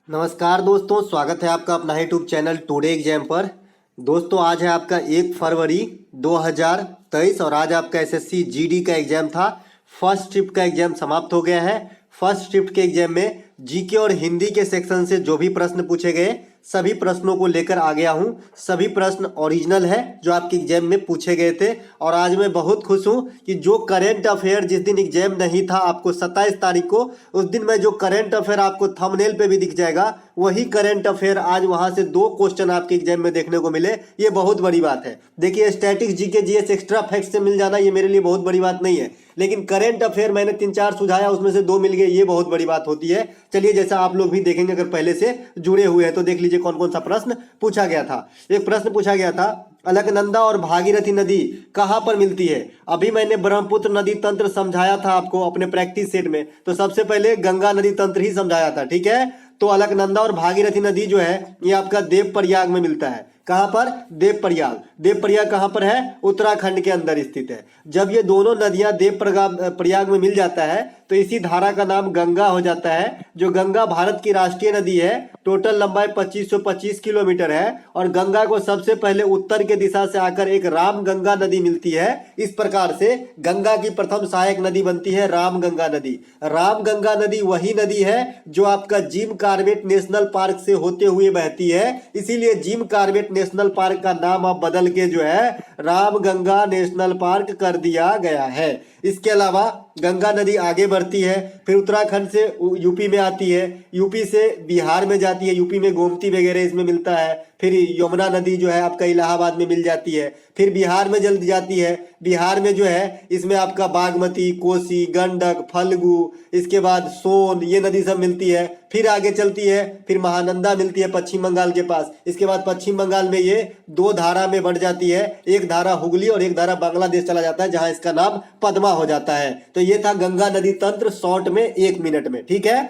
नमस्कार दोस्तों, स्वागत है आपका अपना यूट्यूब चैनल टुडे एग्जाम पर। दोस्तों आज है आपका 1 फरवरी 2023 और आज आपका एसएससी जीडी का एग्जाम था। फर्स्ट शिफ्ट का एग्जाम समाप्त हो गया है। फर्स्ट शिफ्ट के एग्जाम में जीके और हिंदी के सेक्शन से जो भी प्रश्न पूछे गए सभी प्रश्नों को लेकर आ गया हूं। सभी प्रश्न ओरिजिनल है जो आपके एग्जाम में पूछे गए थे। और आज मैं बहुत खुश हूं कि जो करंट अफेयर जिस दिन एग्जाम नहीं था आपको 27 तारीख को, उस दिन मैं जो करंट अफेयर आपको थंबनेल पे भी दिख जाएगा वही करंट अफेयर आज वहां से 2 क्वेश्चन आपके एग्जाम में देखने को मिले। ये बहुत बड़ी बात है। देखिए statics, GK, GS extra fact से मिल जाना ये मेरे लिए बहुत बड़ी बात नहीं है, लेकिन करंट अफेयर मैंने 3-4 सुझाया, उसमें से 2 मिल गए, ये बहुत बड़ी बात होती है। चलिए जैसा आप लोग भी देखेंगे, अगर पहले से जुड़े हुए हैं तो देख लीजिए कौन कौन सा प्रश्न पूछा गया था। एक प्रश्न पूछा गया था, अलकनंदा और भागीरथी नदी कहां पर मिलती है। अभी मैंने ब्रह्मपुत्र नदी तंत्र समझाया था आपको अपने प्रैक्टिस सेट में, तो सबसे पहले गंगा नदी तंत्र ही समझाया था, ठीक है। तो अलकनंदा और भागीरथी नदी जो है ये आपका देवप्रयाग में मिलता है। कहां पर? देवप्रयाग। देवप्रयाग कहां पर है? उत्तराखंड के अंदर स्थित है। जब ये दोनों नदियां देवप्रयाग में मिल जाता है तो इसी धारा का नाम गंगा हो जाता है। जो गंगा भारत की राष्ट्रीय नदी है, टोटल लंबाई 2525 किलोमीटर है और गंगा को सबसे पहले उत्तर के दिशा से आकर एक राम गंगा नदी मिलती है। इस प्रकार से गंगा की प्रथम सहायक नदी बनती है राम गंगा नदी। राम गंगा नदी वही नदी है जो आपका जिम कॉर्बेट नेशनल पार्क से होते हुए बहती है, इसीलिए जिम कॉर्बेट नेशनल पार्क का नाम अब बदल के जो है राम गंगा नेशनल पार्क कर दिया गया है। इसके अलावा गंगा नदी आगे बढ़ती है, फिर उत्तराखंड से यूपी में आती है, यूपी से बिहार में जाती है, यूपी में गोमती वगैरह इसमें मिलता है। फिर यमुना नदी जो है आपका इलाहाबाद में मिल जाती है, फिर बिहार में जल्द जाती है। बिहार में जो है इसमें आपका बागमती, कोसी, गंडक, फल्गु, इसके बाद सोन, ये नदी सब मिलती है। फिर आगे चलती है, फिर महानंदा मिलती है पश्चिम बंगाल के पास। इसके बाद पश्चिम बंगाल में ये 2 धारा में बढ़ जाती है, एक धारा हुगली और एक धारा बांग्लादेश चला जाता है, जहां इसका नाम पद्मा हो जाता है। तो ये था गंगा नदी तंत्र शॉर्ट में 1 मिनट में, ठीक है।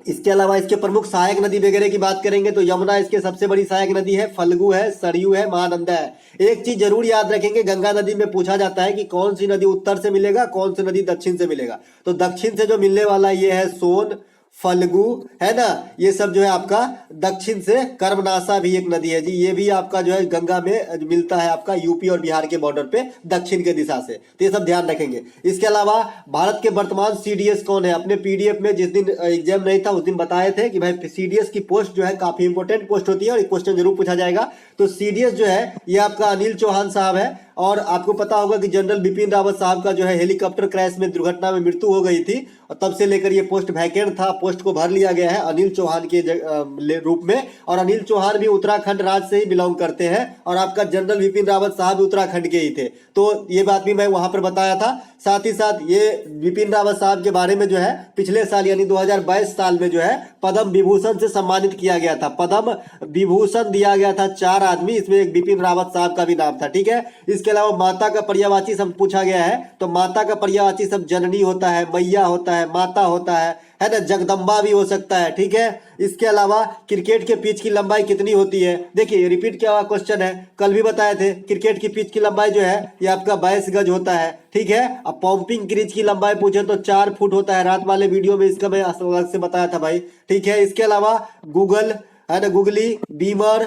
इसके अलावा इसके प्रमुख सहायक नदी वगैरह की बात करेंगे तो यमुना इसके सबसे बड़ी सहायक नदी है, फल्गु है, सरयू है, महानंदा है। एक चीज जरूर याद रखेंगे, गंगा नदी में पूछा जाता है कि कौन सी नदी उत्तर से मिलेगा, कौन सी नदी दक्षिण से मिलेगा। तो दक्षिण से जो मिलने वाला ये है सोन, फल्गु, है ना, ये सब जो है आपका दक्षिण से। कर्मनाशा भी एक नदी है जी, ये भी आपका जो है गंगा में मिलता है आपका यूपी और बिहार के बॉर्डर पे दक्षिण के दिशा से। तो ये सब ध्यान रखेंगे। इसके अलावा भारत के वर्तमान सीडीएस कौन है, अपने पीडीएफ में जिस दिन एग्जाम नहीं था उस दिन बताए थे कि भाई सीडीएस की पोस्ट जो है काफी इंपॉर्टेंट पोस्ट होती है और क्वेश्चन जरूर पूछा जाएगा। तो सीडीएस जो है ये आपका अनिल चौहान साहब है। और आपको पता होगा कि जनरल बिपिन रावत साहब का जो है हेलीकॉप्टर क्रैश में दुर्घटना में मृत्यु हो गई थी और तब से लेकर ये पोस्ट वैकेंट था। पोस्ट को भर लिया गया है अनिल चौहान के रूप में। और अनिल चौहान भी उत्तराखंड राज्य से ही बिलोंग करते हैं और आपका जनरल बिपिन रावत साहब उत्तराखंड के ही थे। तो ये बात भी मैं वहां पर बताया था। साथ ही साथ ये बिपिन रावत साहब के बारे में जो है पिछले साल यानी 2022 साल में जो है पद्म विभूषण से सम्मानित किया गया था। पद्म विभूषण दिया गया था 4 आदमी, इसमें एक बिपिन रावत साहब का भी नाम था, ठीक है। इसके अलावा माता का पर्यायवाची शब्द पूछा गया है, तो माता का पर्यायवाची शब्द जननी होता है, मैया होता है, माता होता है ना, जगदम्बा भी हो सकता है, ठीक है। इसके अलावा क्रिकेट के पिच की लंबाई कितनी होती है, देखिए रिपीट किया हुआ क्वेश्चन है, कल भी बताए थे। क्रिकेट की पिच की लंबाई जो है ये आपका 22 गज होता है, ठीक है। अब पंपिंग क्रीज की लंबाई पूछे तो 4 फुट होता है। रात वाले वीडियो में इसका मैं अलग से बताया था भाई, ठीक है। इसके अलावा गूगल है ना, गुगली, बीमर,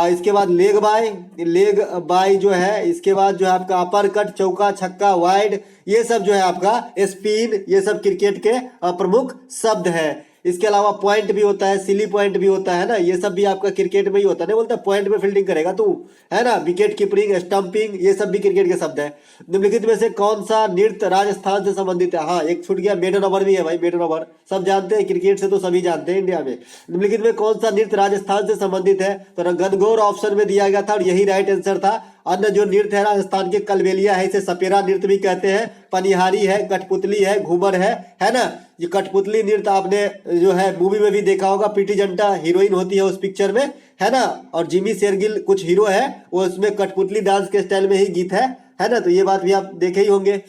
इसके बाद लेग बाय जो है, इसके बाद जो है आपका अपर कट, चौका, छक्का, वाइड, ये सब जो है आपका स्पिन, ये सब क्रिकेट के प्रमुख शब्द है। इसके अलावा पॉइंट भी होता है, सिली पॉइंट भी होता है ना, ये सब भी आपका क्रिकेट में ही होता है। नहीं बोलता पॉइंट में फील्डिंग करेगा तू, है ना, विकेट कीपिंग, स्टंपिंग, ये सब भी क्रिकेट के शब्द है। निम्नलिखित में से कौन सा नृत्य राजस्थान से संबंधित है? हाँ, एक छूट गया, मेडन ओवर भी है भाई, मेडन ओवर सब जानते हैं, क्रिकेट से तो सभी जानते हैं इंडिया में। निम्नलिखित में कौन सा नृत्य राजस्थान से संबंधित है? तो गणगौर ऑप्शन में दिया गया था और यही राइट आंसर था। अन्य जो नृत्य है राजस्थान के कलबेलिया है, इसे सपेरा नृत्य भी कहते हैं, पनिहारी है, कठपुतली है, घूमर है ना। ये कठपुतली नृत्य आपने जो है मूवी में भी देखा होगा, प्रीति जिंटा हीरोइन होती है उस पिक्चर में, है ना, और जिमी शेरगिल कुछ हीरो है, वो उसमें कठपुतली डांस के स्टाइल में ही गीत है ना। तो ये बात भी आप देखे ही होंगे।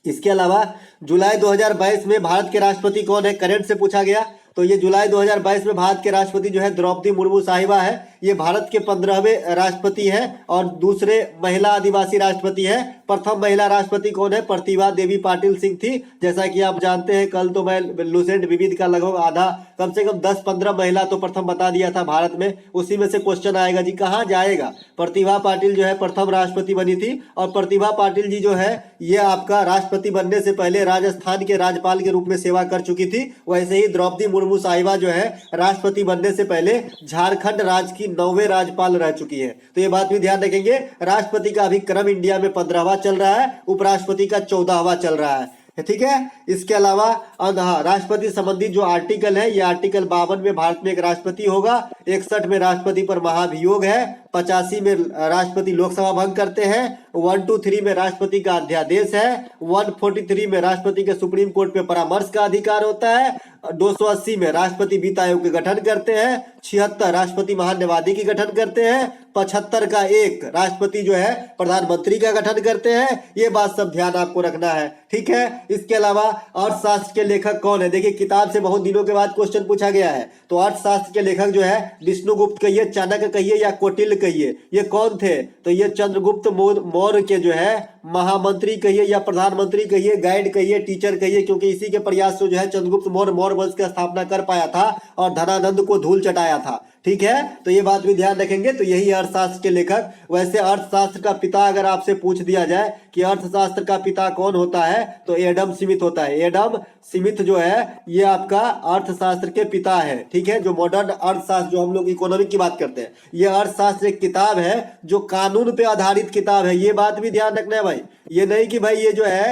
इसके अलावा जुलाई 2022 में भारत के राष्ट्रपति कौन है, करंट से पूछा गया। तो ये जुलाई 2022 में भारत के राष्ट्रपति जो है द्रौपदी मुर्मू साहिबा है। ये भारत के 15वें राष्ट्रपति हैं और दूसरे महिला आदिवासी राष्ट्रपति हैं। प्रथम महिला राष्ट्रपति कौन है? प्रतिभा देवी पाटिल सिंह थी। जैसा कि आप जानते हैं, कल तो मैं लुसेंट विविध का लगभग आधा, कम से कम 10-15 महिला तो प्रथम बता दिया था भारत में। उसी में से क्वेश्चन आएगा जी, कहाँ जाएगा? प्रतिभा पाटिल जो है प्रथम राष्ट्रपति बनी थी। और प्रतिभा पाटिल जी जो है ये आपका राष्ट्रपति बनने से पहले राजस्थान के राज्यपाल के रूप में सेवा कर चुकी थी। वैसे ही द्रौपदी मुर्मू साहिबा जो है राष्ट्रपति बनने से पहले झारखंड राज्य की 9वें राज्यपाल रह चुकी है। तो ये बात भी ध्यान रखेंगे। राष्ट्रपति का अभी क्रम इंडिया में 15वां चल रहा है, उपराष्ट्रपति का 14वां चल रहा है, ठीक है। इसके अलावा राष्ट्रपति संबंधी जो आर्टिकल है, ये आर्टिकल 52 में भारत में एक राष्ट्रपति होगा, 61 में राष्ट्रपति पर महाभियोग है, 85 में राष्ट्रपति लोकसभा भंग करते हैं, 123 में राष्ट्रपति का अध्यादेश है, 143 में राष्ट्रपति के सुप्रीम कोर्ट में परामर्श का अधिकार होता है, 280 में राष्ट्रपति वित्त आयोग के गठन करते हैं, 76 राष्ट्रपति महान्यायाधीश की गठन करते हैं, 75 का एक राष्ट्रपति जो है प्रधानमंत्री का गठन करते हैं। ये बात सब ध्यान आपको रखना है, ठीक है। इसके अलावा अर्थशास्त्र के लेखक कौन है? देखिए, किताब से बहुत दिनों के बाद क्वेश्चन पूछा गया है। तो अर्थशास्त्र के लेखक जो है विष्णुगुप्त कहिए, चाणक्य कहिए या कौटिल्य कहिए, ये कौन थे? तो ये चंद्रगुप्त मौर्य के जो है महामंत्री कहिए या प्रधानमंत्री कहिए, गाइड कहिए, टीचर कहिए, क्योंकि इसी के प्रयास से जो है चंद्रगुप्त मौर्य मौर्य वंश की स्थापना कर पाया था और धनानंद को धूल चटाया था, ठीक है। तो ये बात भी ध्यान रखेंगे। तो यही अर्थशास्त्र के लेखक। वैसे अर्थशास्त्र का पिता अगर आपसे पूछ दिया जाए कि अर्थशास्त्र का पिता कौन होता है, तो एडम स्मिथ होता है। एडम स्मिथ जो है ये आपका अर्थशास्त्र के पिता है, ठीक है। जो मॉडर्न अर्थशास्त्र, जो हम लोग इकोनॉमिक की बात करते हैं, ये अर्थशास्त्र एक किताब है जो कानून पे आधारित किताब है। ये बात भी ध्यान रखना है भाई। ये नहीं कि भाई ये जो है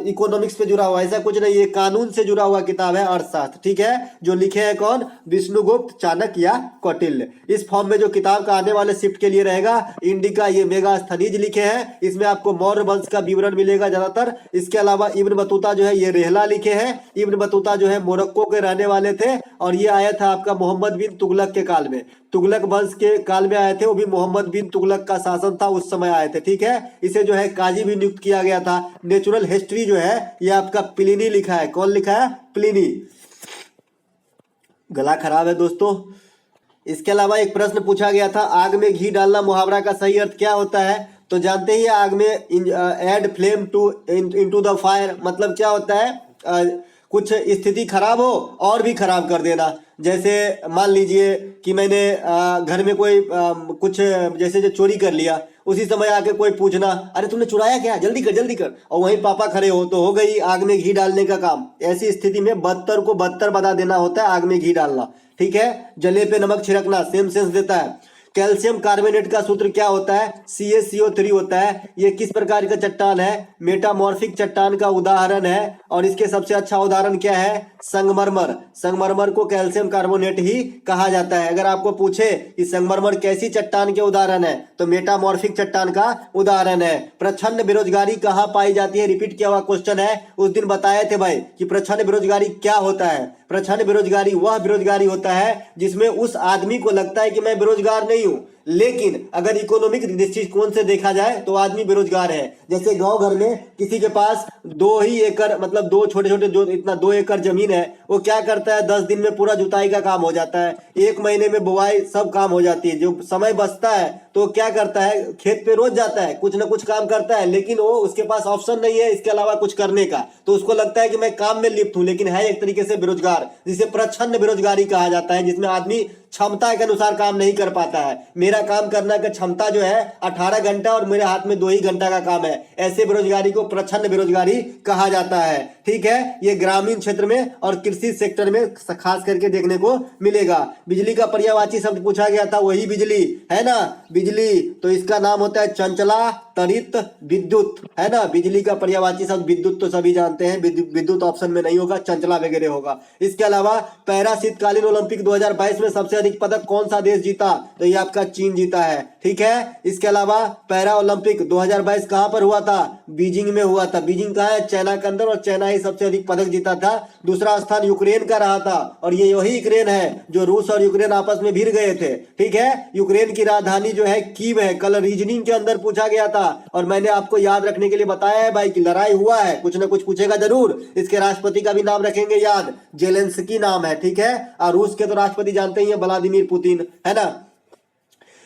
इकोनॉमिक्स पे जुड़ा हुआ, ऐसा कुछ नहीं। ये कानून से जुड़ा हुआ किताब है अर्थशास्त्र, ठीक है। जो लिखे हैं कौन? विष्णुगुप्त, चाणक्य या कौटिल्य। इस फॉर्म में जो किताब का आने वाले शिफ्ट के लिए रहेगा, इंडिका ये मेगास्थनीज लिखे हैं। इसमें आपको मौर्य वंश का विवरण मिलेगा ज्यादातर। इसके अलावा इब्न बतूता जो है ये रेहला लिखे हैं। इब्न बतूता जो है मोरक्को के रहने वाले थे और ये आया था आपका मोहम्मद बिन तुगलक के काल में। तुगलक वंश के काल में आए थे, वो भी मोहम्मद बिन तुगलक का शासन था उस समय आए थे, ठीक है। इसे जो है काजी भी नियुक्त किया गया था। नेचुरल हिस्ट्री जो है ये आपका प्लिनी लिखा है। कौन लिखा है? प्लिनी। गला खराब है दोस्तों। इसके अलावा एक प्रश्न पूछा गया था, आग में घी डालना मुहावरा का सही अर्थ क्या होता है? तो जानते ही, आग में add flame to into the fire, मतलब क्या होता है? कुछ स्थिति खराब हो और भी खराब कर देना। जैसे मान लीजिए कि मैंने घर में कोई कुछ जैसे जो चोरी कर लिया, उसी समय आके कोई पूछना, अरे तुमने चुराया क्या, जल्दी कर जल्दी कर, और वहीं पापा खड़े हो, तो हो गई आग में घी डालने का काम। ऐसी स्थिति में बदतर को बदतर बना देना होता है आग में घी डालना, ठीक है। जले पे नमक छिड़कना सेम सेंस देता है। कैल्शियम कार्बोनेट का सूत्र क्या होता है? CaCO3 होता है। ये किस प्रकार का चट्टान है? मेटामॉर्फिक चट्टान का उदाहरण है। और इसके सबसे अच्छा उदाहरण क्या है? संगमरमर। संगमरमर को कैल्शियम कार्बोनेट ही कहा जाता है। अगर आपको पूछे कि संगमरमर कैसी चट्टान के उदाहरण है, तो मेटामॉर्फिक चट्टान का उदाहरण है। प्रच्छन्न बेरोजगारी कहाँ पाई जाती है? रिपीट किया हुआ क्वेश्चन है। उस दिन बताए थे भाई कि प्रच्छन्न बेरोजगारी क्या होता है। प्रच्छन्न बेरोजगारी वह बेरोजगारी होता है जिसमें उस आदमी को लगता है कि मैं बेरोजगार नहीं हूं, लेकिन अगर इकोनॉमिक दृष्टिकोण से देखा जाए तो आदमी बेरोजगार है। जैसे गांव घर में किसी के पास 2 ही एकड़, मतलब 2 छोटे छोटे, जो इतना 2 एकड़ जमीन है, वो क्या करता है, 10 दिन में पूरा जुताई का काम हो जाता है, 1 महीने में बुआई सब काम हो जाती है। जो समय बचता है तो क्या करता है, खेत पे रोज जाता है, कुछ ना कुछ काम करता है, लेकिन वो उसके पास ऑप्शन नहीं है इसके अलावा कुछ करने का, तो उसको लगता है कि मैं काम में लिप्त हूं, लेकिन है एक तरीके से बेरोजगार, जिसे प्रच्छन्न बेरोजगारी कहा जाता है, जिसमें आदमी क्षमता के अनुसार काम नहीं कर पाता है। मेरा काम करने का क्षमता जो है 18 घंटा और मेरे हाथ में 2 ही घंटा का काम है, ऐसे बेरोजगारी को प्रच्छन्न बेरोजगारी कहा जाता है। ठीक है, ये ग्रामीण क्षेत्र में और कृषि सेक्टर में खास करके देखने को मिलेगा। बिजली का पर्यायवाची शब्द पूछा गया था, वही बिजली है ना, बिजली, तो इसका नाम होता है चंचला, त्वरित, विद्युत, है ना। बिजली का पर्यायवाची शब्द विद्युत तो सभी जानते हैं, विद्युत ऑप्शन में नहीं होगा, चंचला वगैरह होगा। इसके अलावा पैरा शीतकालीन ओलंपिक 2022 में सबसे अधिक पदक कौन सा देश जीता, तो ये आपका चीन जीता है। ठीक है। इसके अलावा पैरा ओलंपिक 2022 कहां पर हुआ था? बीजिंग में हुआ था। बीजिंग कहाँ है? चाइना के अंदर, और चाइना ही सबसे अधिक पदक जीता था। दूसरा स्थान यूक्रेन का रहा था, और ये वही यूक्रेन है जो रूस और यूक्रेन आपस में भिड़ गए थे। ठीक है, यूक्रेन की राजधानी जो है कीव है। कल रीजनिंग के अंदर पूछा गया था, और मैंने आपको याद रखने के लिए बताया है भाई कि लड़ाई हुआ है, कुछ ना कुछ पूछेगा जरूर। इसके राष्ट्रपति का भी नाम रखेंगे याद, जेलेंस्की नाम है। ठीक है, और रूस के तो राष्ट्रपति जानते ही हैं, व्लादिमीर पुतिन, है ना।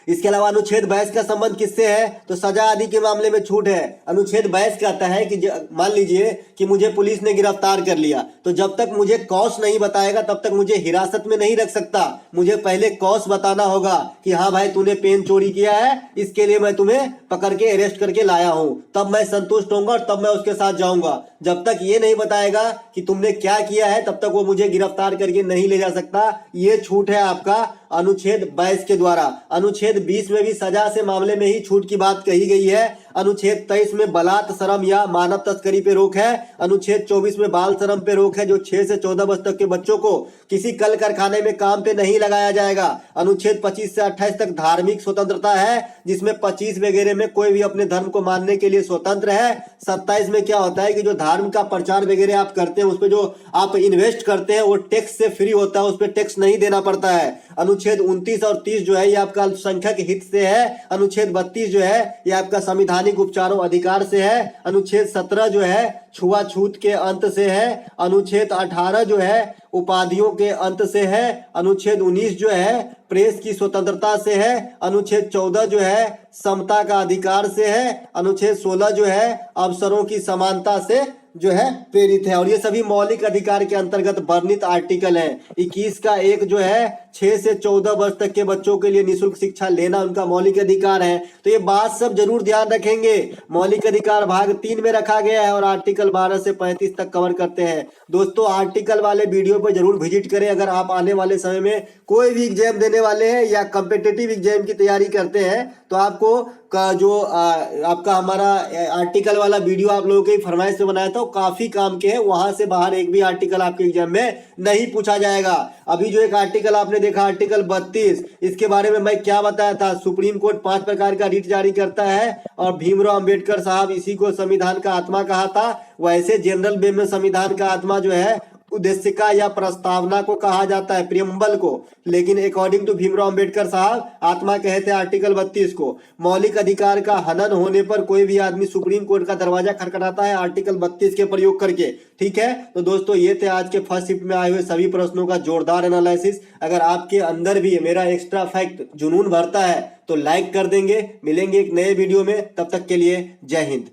इसके अलावा अनुच्छेद 22 का संबंध किससे है? तो सजा आदि के मामले में छूट है। अनुच्छेद 22 कहता है कि मान लीजिए कि मुझे पुलिस ने गिरफ्तार कर लिया, तो जब तक मुझे कॉज नहीं बताएगा तब तक मुझे हिरासत में नहीं रख सकता। मुझे पहले कॉज बताना होगा कि हाँ भाई तूने पेन चोरी किया है, इसके लिए मैं तुम्हें पकड़ के अरेस्ट करके लाया हूं, तब मैं संतुष्ट होऊंगा और तब मैं उसके साथ जाऊंगा। जब तक ये नहीं बताएगा कि तुमने क्या किया है तब तक वो मुझे गिरफ्तार करके नहीं ले जा सकता। ये छूट है आपका अनुच्छेद 22 के द्वारा। अनुच्छेद 20 में भी सजा से मामले में ही छूट की बात कही गई है। अनुच्छेद 23 में बलात् श्रम या मानव तस्करी पे रोक है। अनुच्छेद 24 में बाल श्रम पे रोक है, जो 6 से 14 वर्ष तक के बच्चों को किसी कल कारखाने में काम पे नहीं लगाया जाएगा। अनुच्छेद 25 से 28 तक धार्मिक स्वतंत्रता है, जिसमें 25 वगैरह में कोई भी अपने धर्म को मानने के लिए स्वतंत्र है। 27 में क्या होता है कि जो धर्म का प्रचार वगैरह आप करते हैं, उस पर जो आप इन्वेस्ट करते हैं वो टैक्स से फ्री होता है, उस पर टैक्स नहीं देना पड़ता है। अनुच्छेद 29 और 30 जो है ये आपका अल्पसंख्यक हित से है। अनुच्छेद 32 जो है ये आपका संवैधानिक उपचारों अधिकार से है। अनुच्छेद 17 जो है छुआछूत के अंत से है। अनुच्छेद 18 जो है उपाधियों के अंत से है। अनुच्छेद 19 जो है प्रेस की स्वतंत्रता से है। अनुच्छेद 14 जो है समता का अधिकार से है। अनुच्छेद 16 जो है अवसरों की समानता से जो है प्रेरित है। और ये सभी मौलिक अधिकार के अंतर्गत वर्णित आर्टिकल हैं। 21 का 1 जो है 6 से 14 वर्ष तक के बच्चों के लिए निःशुल्क शिक्षा लेना उनका मौलिक अधिकार है। तो ये बात सब जरूर ध्यान रखेंगे। मौलिक अधिकार भाग 3 में रखा गया है और आर्टिकल 12 से 35 तक कवर करते हैं। दोस्तों आर्टिकल वाले वीडियो पर जरूर विजिट करें। अगर आप आने वाले समय में कोई भी एग्जाम देने वाले हैं या कॉम्पिटिटिव एग्जाम की तैयारी करते हैं तो आपको का जो आपका हमारा आर्टिकल वाला वीडियो आप लोगों की फरमाइश से बनाया था, काफी काम के हैं। वहां से बाहर एक भी आर्टिकल आपके एग्जाम में नहीं पूछा जाएगा। अभी जो एक आर्टिकल आपने देखा आर्टिकल 32, इसके बारे में मैं क्या बताया था? सुप्रीम कोर्ट 5 प्रकार का रिट जारी करता है और भीमराव अंबेडकर साहब इसी को संविधान का आत्मा कहा था। वैसे जनरल वे में संविधान का आत्मा जो है उद्देशिका या प्रस्तावना को कहा जाता है, प्रियम्बल को, लेकिन अकॉर्डिंग टू भीमराव अंबेडकर साहब आत्मा कहते हैं आर्टिकल 32 को। मौलिक अधिकार का हनन होने पर कोई भी आदमी सुप्रीम कोर्ट का दरवाजा खटखटाता है आर्टिकल 32 के प्रयोग करके। ठीक है, तो दोस्तों ये थे आज के फर्स्ट शिफ्ट में आए हुए सभी प्रश्नों का जोरदार एनालिसिस। अगर आपके अंदर भी मेरा एक्स्ट्रा फैक्ट जुनून भरता है तो लाइक कर देंगे। मिलेंगे एक नए वीडियो में, तब तक के लिए जय हिंद।